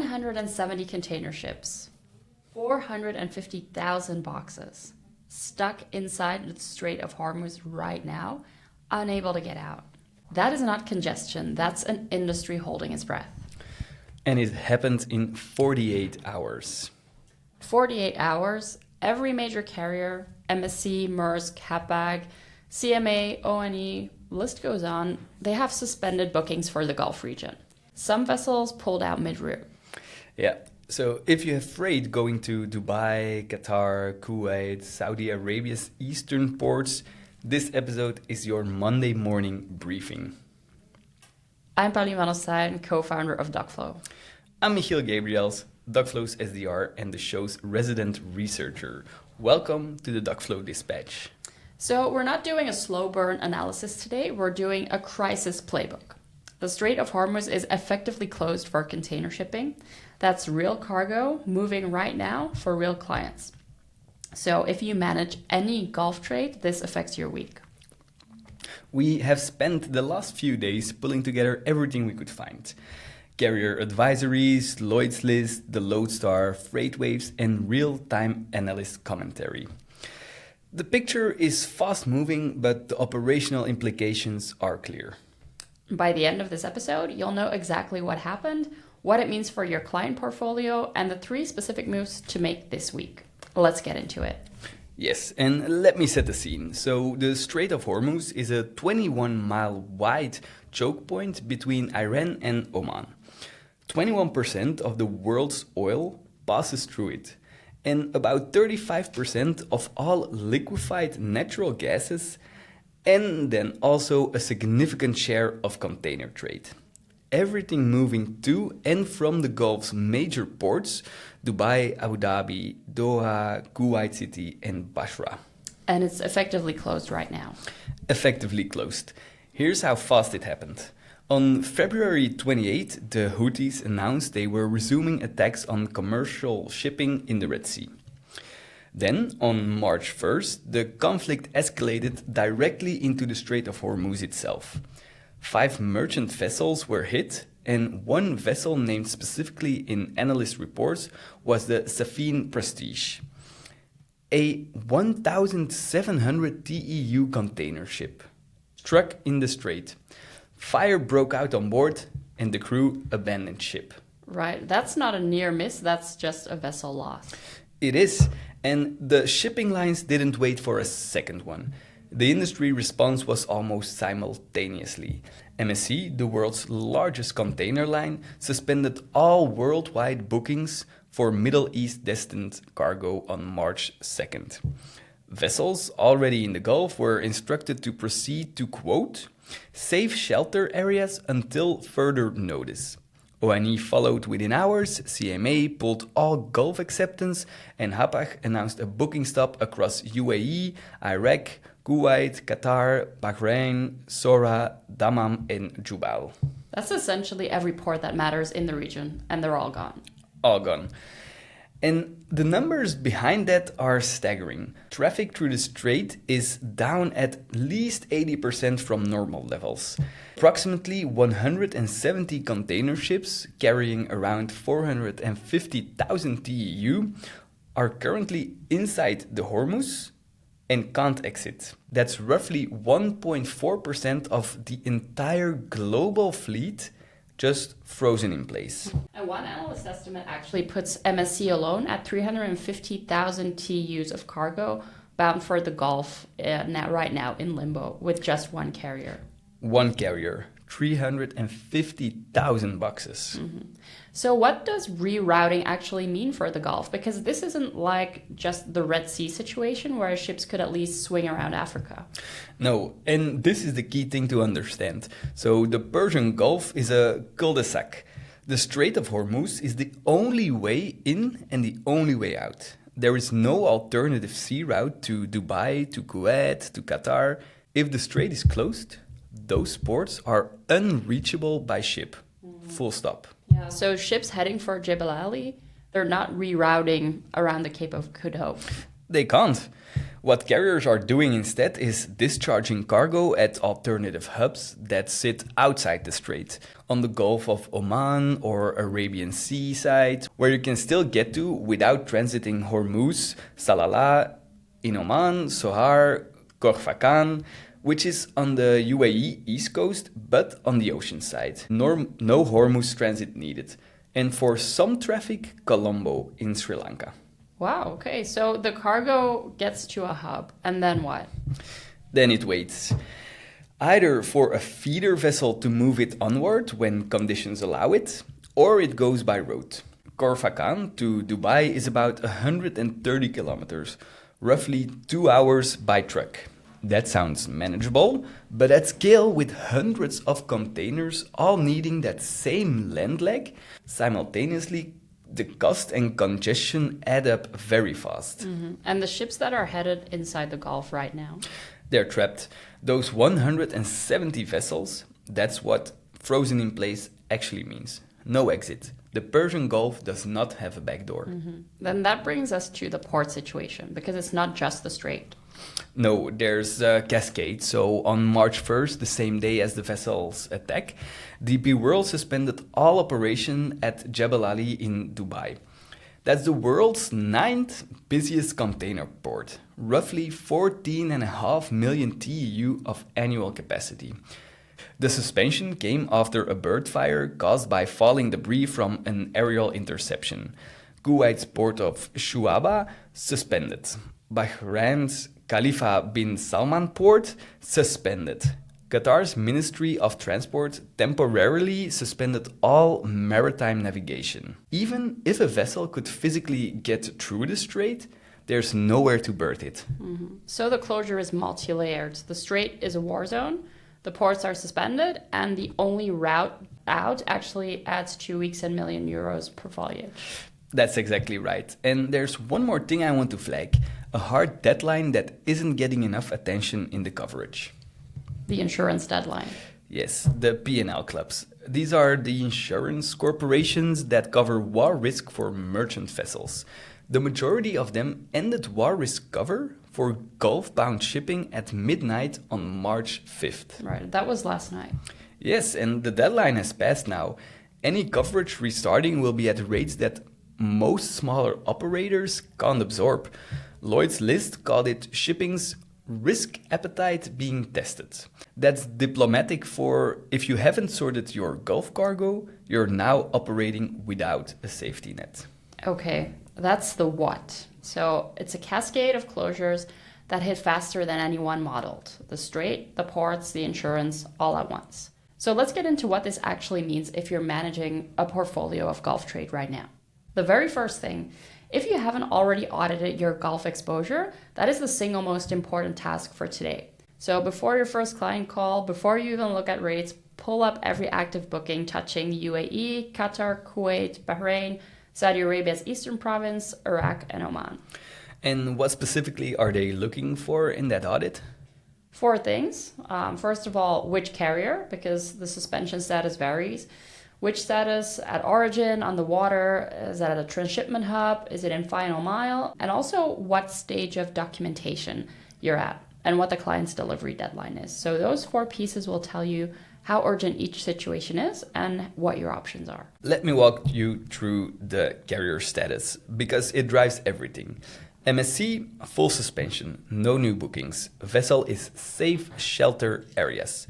170 container ships, 450,000 boxes stuck inside the Strait of Hormuz right now, unable to get out. That is not congestion, that's an industry holding its breath. And it happened in 48 hours. 48 hours, every major carrier, MSC, Maersk, Hapag, CMA, ONE, list goes on, they have suspended bookings for the Gulf region. Some vessels pulled out mid-route. Yeah, so if you have freight going to Dubai, Qatar, Kuwait, Saudi Arabia's eastern ports, this episode is your Monday morning briefing. I'm Pauline van Ostaeyen, co-founder of Duqm. I'm Michiel Gabriëls, Duqm's SDR and the show's resident researcher. Welcome to the Duqm Dispatch. So we're not doing a slow burn analysis today, we're doing a crisis playbook. The Strait of Hormuz is effectively closed for container shipping. That's real cargo moving right now for real clients. So if you manage any Gulf trade, this affects your week. We have spent the last few days pulling together everything we could find. Carrier advisories, Lloyd's list, the Lodestar, freight waves, and real-time analyst commentary. The picture is fast-moving, but the operational implications are clear. By the end of this episode, you'll know exactly what happened, what it means for your client portfolio, and the 3 specific moves to make this week. Let's get into it. Yes, and let me set the scene. So the Strait of Hormuz is a 21-mile wide choke point between Iran and Oman. 21% of the world's oil passes through it, and about 35% of all liquefied natural gases, and then also a significant share of container trade. Everything moving to and from the Gulf's major ports, Dubai, Abu Dhabi, Doha, Kuwait City, and Basra. And it's effectively closed right now. Effectively closed. Here's how fast it happened. On February 28, the Houthis announced they were resuming attacks on commercial shipping in the Red Sea. Then, on March 1st, the conflict escalated directly into the Strait of Hormuz itself. 5 merchant vessels were hit, and 1 vessel named specifically in analyst reports was the Safeen Prestige, a 1,700 TEU container ship. Struck in the strait. Fire broke out on board, and the crew abandoned ship. Right, that's not a near miss, that's just a vessel loss. It is, and the shipping lines didn't wait for a second one. The industry response was almost simultaneously. MSC, the world's largest container line, suspended all worldwide bookings for Middle East destined cargo on March 2nd. Vessels already in the Gulf were instructed to proceed to, quote, safe shelter areas until further notice. ONE followed within hours, CMA pulled all Gulf acceptance, and Hapag announced a booking stop across UAE, Iraq, Kuwait, Qatar, Bahrain, Sohar, Dammam, and Jebel. That's essentially every port that matters in the region, and they're all gone. All gone. And the numbers behind that are staggering. Traffic through the strait is down at least 80% from normal levels. Approximately 170 container ships carrying around 450,000 TEU are currently inside the Hormuz and can't exit. That's roughly 1.4% of the entire global fleet just frozen in place. And one analyst estimate actually puts MSC alone at 350,000 TEUs of cargo bound for the Gulf right now in limbo with just 1 carrier. 1 carrier, 350,000 boxes. Mm-hmm. So what does rerouting actually mean for the Gulf? Because this isn't like just the Red Sea situation where ships could at least swing around Africa. No, and this is the key thing to understand. So the Persian Gulf is a cul-de-sac. The Strait of Hormuz is the only way in and the only way out. There is no alternative sea route to Dubai, to Kuwait, to Qatar. If the strait is closed, those ports are unreachable by ship. Full stop. Yeah. So ships heading for Jebel Ali, they're not rerouting around the Cape of Good Hope. They can't. What carriers are doing instead is discharging cargo at alternative hubs that sit outside the strait, on the Gulf of Oman or Arabian Sea side, where you can still get to without transiting Hormuz, Salalah, in Oman, Sohar, Khor Fakkan, which is on the UAE east coast, but on the ocean side. No Hormuz transit needed. And for some traffic, Colombo in Sri Lanka. Wow, okay. So the cargo gets to a hub, and then what? Then it waits. Either for a feeder vessel to move it onward when conditions allow it, or it goes by road. Khor Fakkan to Dubai is about 130 kilometers, roughly 2 hours by truck. That sounds manageable, but at scale with hundreds of containers all needing that same land leg, simultaneously the cost and congestion add up very fast. And the ships that are headed inside the Gulf right now? They're trapped. Those 170 vessels, that's what frozen in place actually means. No exit. The Persian Gulf does not have a back door. Then that brings us to the port situation, because it's not just the strait. No, there's a cascade. So on March 1st, the same day as the vessels attack, DP World suspended all operation at Jebel Ali in Dubai. That's the world's 9th busiest container port, roughly 14.5 million TEU of annual capacity. The suspension came after a bird fire caused by falling debris from an aerial interception. Kuwait's port of Shuaiba suspended. Bahrain's Khalifa Bin Salman port suspended. Qatar's Ministry of Transport temporarily suspended all maritime navigation. Even if a vessel could physically get through the strait, there's nowhere to berth it. So the closure is multi-layered. The strait is a war zone, the ports are suspended, and the only route out actually adds 2 weeks and €1 million per voyage. That's exactly right. And there's one more thing I want to flag. A hard deadline that isn't getting enough attention in the coverage. The insurance deadline. Yes, the P&L clubs. These are the insurance corporations that cover war risk for merchant vessels. The majority of them ended war risk cover for Gulf-bound shipping at midnight on March 5th. Right, that was last night. Yes, and the deadline has passed now. Any coverage restarting will be at rates that most smaller operators can't absorb. Lloyd's List called it shipping's risk appetite being tested. That's diplomatic for if you haven't sorted your Gulf cargo, you're now operating without a safety net. Okay, that's the what. So it's a cascade of closures that hit faster than anyone modeled. The strait, the ports, the insurance, all at once. So let's get into what this actually means if you're managing a portfolio of Gulf trade right now. The very first thing, if you haven't already audited your Gulf exposure, that is the single most important task for today. So before your first client call, before you even look at rates, pull up every active booking touching UAE, Qatar, Kuwait, Bahrain, Saudi Arabia's eastern province, Iraq, and Oman. And what specifically are they looking for in that audit? 4 things. First of all, which carrier, because the suspension status varies. Which status at origin, on the water, is that at a transshipment hub, is it in final mile, and also what stage of documentation you're at and what the client's delivery deadline is. So those 4 pieces will tell you how urgent each situation is and what your options are. Let me walk you through the carrier status because it drives everything. MSC, full suspension, no new bookings. Vessel is safe shelter areas.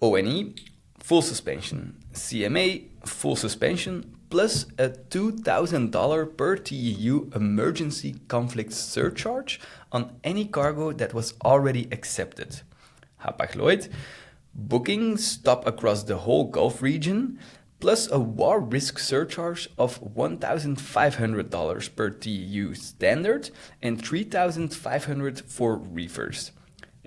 ONE, full suspension. CMA, full suspension, plus a $2,000 per TEU emergency conflict surcharge on any cargo that was already accepted. Hapag-Lloyd, booking stop across the whole Gulf region, plus a war risk surcharge of $1,500 per TEU standard and $3,500 for reefers.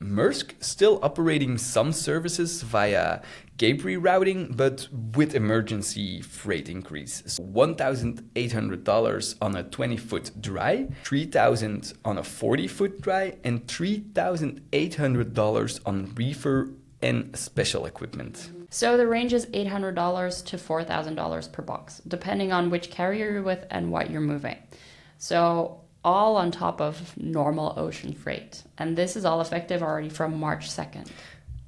Maersk still operating some services via Gabriëls routing, but with emergency freight increase. So $1,800 on a 20-foot dry, $3,000 on a 40-foot dry, and $3,800 on reefer and special equipment. So the range is $800 to $4,000 per box, depending on which carrier you're with and what you're moving. So all on top of normal ocean freight. And this is all effective already from March 2nd.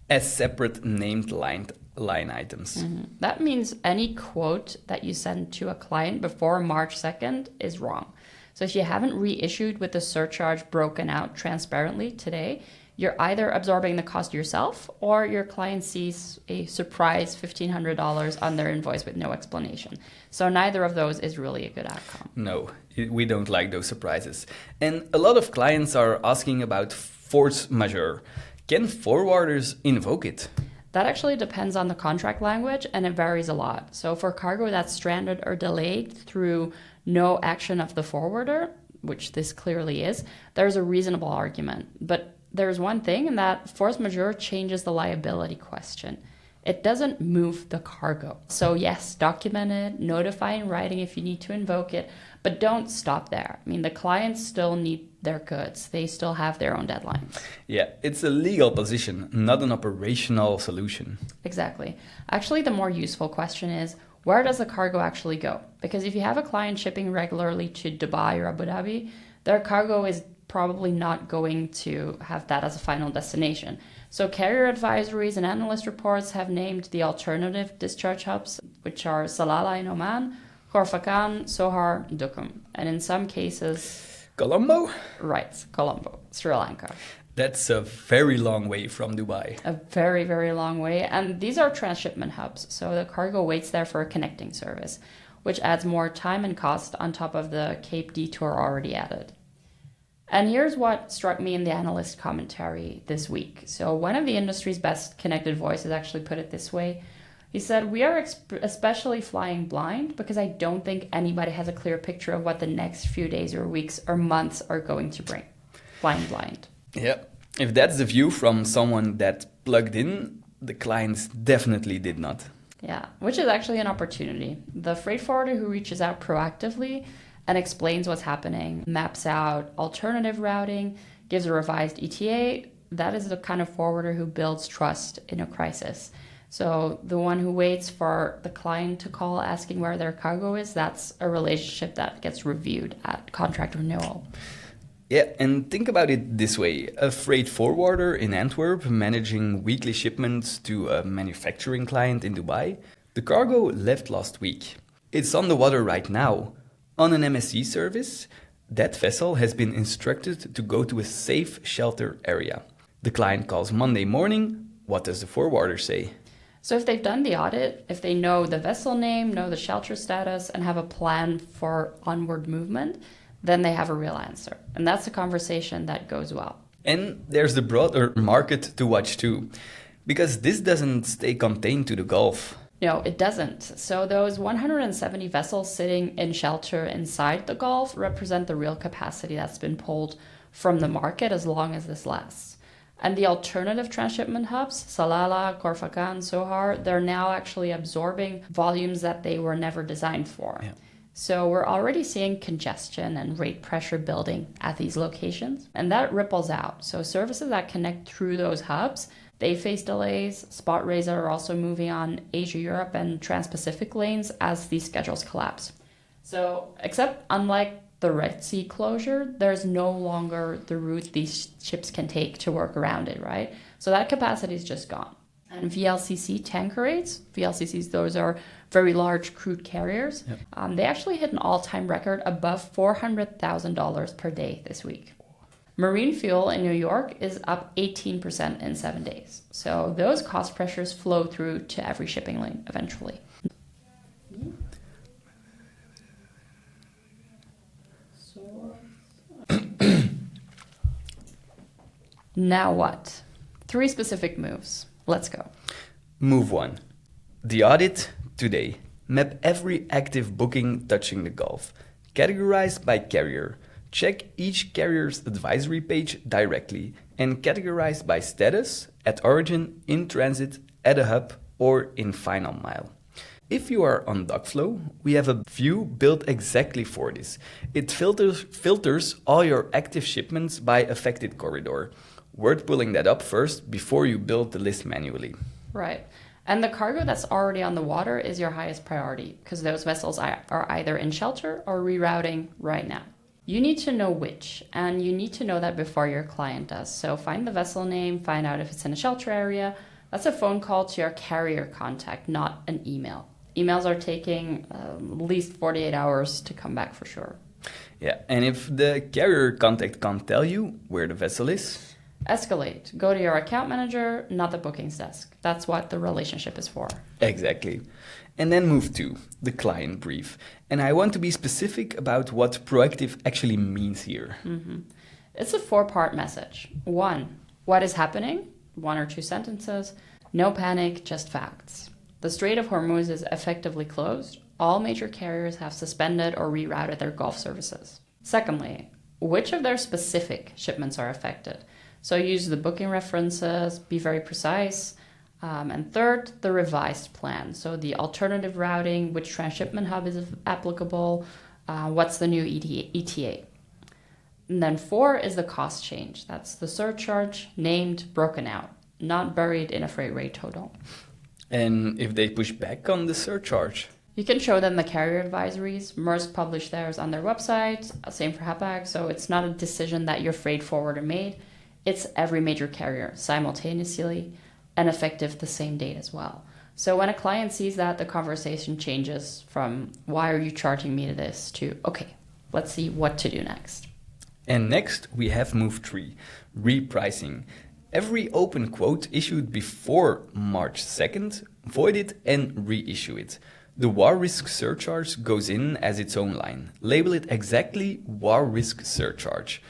As separate named line items. That means any quote that you send to a client before March 2nd is wrong. So if you haven't reissued with the surcharge broken out transparently today, you're either absorbing the cost yourself or your client sees a surprise $1,500 on their invoice with no explanation. So neither of those is really a good outcome. No, we don't like those surprises. And a lot of clients are asking about force majeure. Can forwarders invoke it? That actually depends on the contract language and it varies a lot. So for cargo that's stranded or delayed through no action of the forwarder, which this clearly is, there's a reasonable argument. But there's one thing, and that force majeure changes the liability question. It doesn't move the cargo. So yes, document it, notify in writing if you need to invoke it, but don't stop there. I mean, the clients still need their goods. They still have their own deadlines. Yeah, it's a legal position, not an operational solution. Exactly. Actually, the more useful question is, where does the cargo actually go? Because if you have a client shipping regularly to Dubai or Abu Dhabi, their cargo is probably not going to have that as a final destination. So carrier advisories and analyst reports have named the alternative discharge hubs, which are Salalah in Oman, Khor Fakkan, Sohar, Duqm. And in some cases... Colombo? Right, Colombo, Sri Lanka. That's a very long way from Dubai. A very, very long way. And these are transshipment hubs. So the cargo waits there for a connecting service, which adds more time and cost on top of the Cape detour already added. And here's what struck me in the analyst commentary this week. So one of the industry's best connected voices actually put it this way. He said, "We are especially flying blind because I don't think anybody has a clear picture of what the next few days or weeks or months are going to bring." Flying blind. Yeah, if that's the view from someone that plugged in, the clients definitely did not. Yeah, which is actually an opportunity. The freight forwarder who reaches out proactively and explains what's happening, maps out alternative routing, gives a revised ETA, that is the kind of forwarder who builds trust in a crisis. So the one who waits for the client to call asking where their cargo is, that's a relationship that gets reviewed at contract renewal. Yeah, and think about it this way. A freight forwarder in Antwerp managing weekly shipments to a manufacturing client in Dubai. The cargo left last week. It's on the water right now. On an MSC service, that vessel has been instructed to go to a safe shelter area. The client calls Monday morning. What does the forwarder say? So if they've done the audit, if they know the vessel name, know the shelter status, and have a plan for onward movement, then they have a real answer. And that's a conversation that goes well. And there's the broader market to watch too, because this doesn't stay contained to the Gulf. No, it doesn't. So those 170 vessels sitting in shelter inside the Gulf represent the real capacity that's been pulled from the market as long as this lasts. And the alternative transshipment hubs, Salalah, Khor Fakkan, Sohar, they're now actually absorbing volumes that they were never designed for. Yeah. So we're already seeing congestion and rate pressure building at these locations, and that ripples out. So services that connect through those hubs, they face delays. Spot rates are also moving on Asia-Europe and Trans-Pacific lanes as these schedules collapse. So, except unlike the Red Sea closure, there's no longer the route these ships can take to work around it, right? So that capacity is just gone. And VLCC tanker rates, VLCCs, those are very large crude carriers, they actually hit an all-time record above $400,000 per day this week. Marine fuel in New York is up 18% in 7 days. So those cost pressures flow through to every shipping lane eventually. Now what? 3 specific moves. Let's go. Move 1. The audit today. Map every active booking touching the Gulf. Categorize by carrier. Check each carrier's advisory page directly and categorize by status, at origin, in transit, at a hub, or in final mile. If you are on Dockflow, we have a view built exactly for this. It filters all your active shipments by affected corridor. Worth pulling that up first before you build the list manually. Right. And the cargo that's already on the water is your highest priority because those vessels are either in shelter or rerouting right now. You need to know which, and you need to know that before your client does. So find the vessel name, find out if it's in a shelter area. That's a phone call to your carrier contact, not an email. Emails are taking at least 48 hours to come back for sure. Yeah, and if the carrier contact can't tell you where the vessel is? Escalate. Go to your account manager, not the bookings desk. That's what the relationship is for. Exactly. And then move to the client brief. And I want to be specific about what proactive actually means here. It's a 4-part message. 1, what is happening? 1 or 2 sentences. No panic, just facts. The Strait of Hormuz is effectively closed. All major carriers have suspended or rerouted their Gulf services. Secondly, which of their specific shipments are affected? So use the booking references, be very precise. And third, the revised plan. So the alternative routing, which transshipment hub is applicable, what's the new ETA. And then 4 is the cost change. That's the surcharge, named, broken out, not buried in a freight rate total. And if they push back on the surcharge? You can show them the carrier advisories. Maersk published theirs on their website, same for Hapag. So it's not a decision that your freight forwarder made. It's every major carrier simultaneously and effective the same date as well. So when a client sees that, the conversation changes from why are you charging me to this to okay, let's see what to do next. And next we have move 3, repricing. Every open quote issued before March 2nd, void it and reissue it. The war risk surcharge goes in as its own line. Label it exactly war risk surcharge.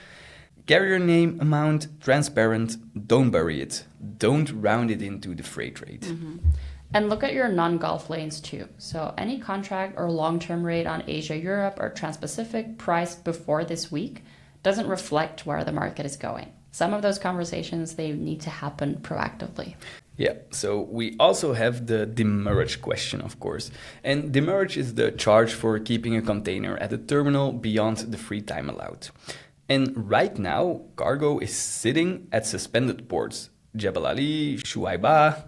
Carrier name, amount, transparent, don't bury it. Don't round it into the freight rate. And look at your non-Gulf lanes too. So any contract or long-term rate on Asia-Europe or Trans-Pacific priced before this week doesn't reflect where the market is going. Some of those conversations, they need to happen proactively. Yeah, so we also have the demurrage question, of course. And demurrage is the charge for keeping a container at a terminal beyond the free time allowed. And right now, cargo is sitting at suspended ports, Jebel Ali, Shuaiba,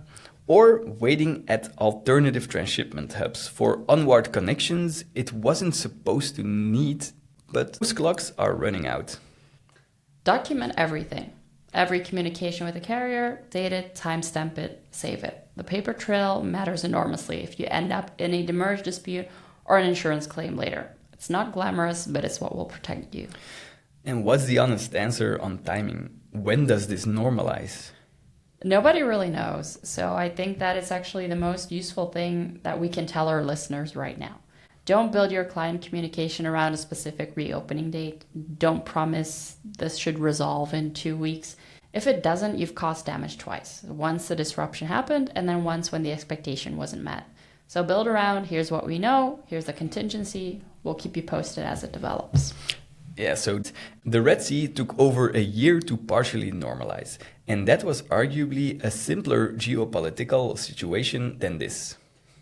or waiting at alternative transshipment hubs for onward connections it wasn't supposed to need, but those clocks are running out. Document everything. Every communication with the carrier, date it, timestamp it, save it. The paper trail matters enormously if you end up in a demurrage dispute or an insurance claim later. It's not glamorous, but it's what will protect you. And what's the honest answer on timing? When does this normalize? Nobody really knows, so I think that it's actually the most useful thing that we can tell our listeners right now. Don't build your client communication around a specific reopening date. Don't promise this should resolve in 2 weeks. If it doesn't, you've caused damage twice. Once the disruption happened, and then once when the expectation wasn't met. So build around, here's what we know, here's the contingency. We'll keep you posted as it develops. Yeah, so the Red Sea took over a year to partially normalize. And that was arguably a simpler geopolitical situation than this.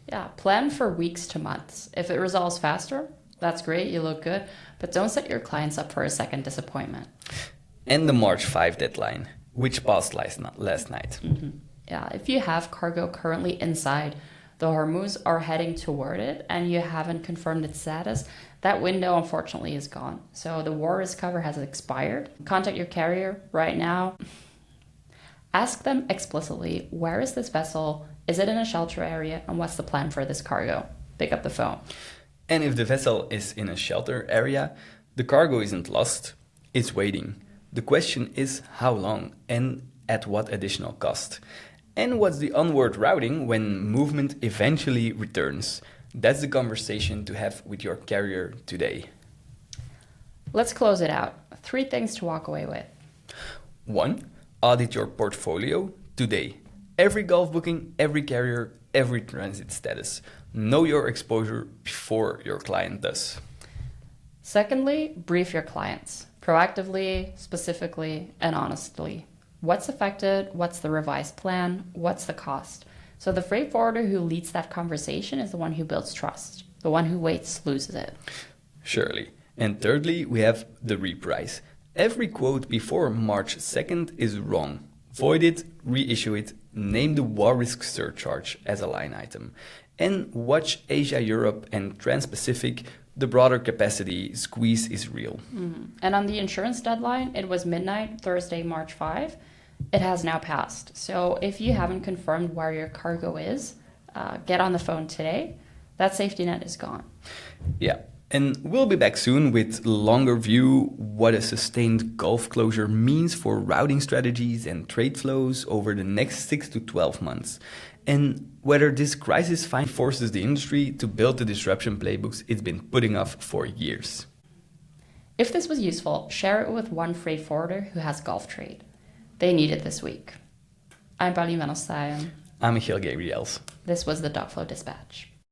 Yeah, plan for weeks to months. If it resolves faster, that's great, you look good, but don't set your clients up for a second disappointment. And the March 5 deadline, which passed last night. Yeah, if you have cargo currently inside the Hormuz or heading toward it and you haven't confirmed its status, that window unfortunately is gone. So the war risk cover has expired. Contact your carrier right now. Ask them explicitly, where is this vessel? Is it in a shelter area? And what's the plan for this cargo? Pick up the phone. And if the vessel is in a shelter area, the cargo isn't lost, it's waiting. The question is how long and at what additional cost? And what's the onward routing when movement eventually returns? That's the conversation to have with your carrier today. Let's close it out. 3 things to walk away with. 1. Audit your portfolio today. Every Gulf booking, every carrier, every transit status. Know your exposure before your client does. Secondly, brief your clients proactively, specifically, and honestly. What's affected? What's the revised plan? What's the cost? So the freight forwarder who leads that conversation is the one who builds trust. The one who waits loses it. Surely. And thirdly, we have the reprice. Every quote before March 2nd is wrong. Void it, reissue it, name the war risk surcharge as a line item. And watch Asia, Europe and Trans-Pacific the broader capacity squeeze is real. And on the insurance deadline, it was midnight, Thursday, March 5. It has now passed. So if you haven't confirmed where your cargo is, get on the phone today. That safety net is gone. Yeah. And we'll be back soon with longer view what a sustained Gulf closure means for routing strategies and trade flows over the next 6 to 12 months. And whether this crisis finally forces the industry to build the disruption playbooks it's been putting off for years. If this was useful, share it with one freight forwarder who has Gulf trade. They need it this week. I'm Pauline van Ostaeyen. I'm Michiel Gabriëls. This was the Dockflow Dispatch.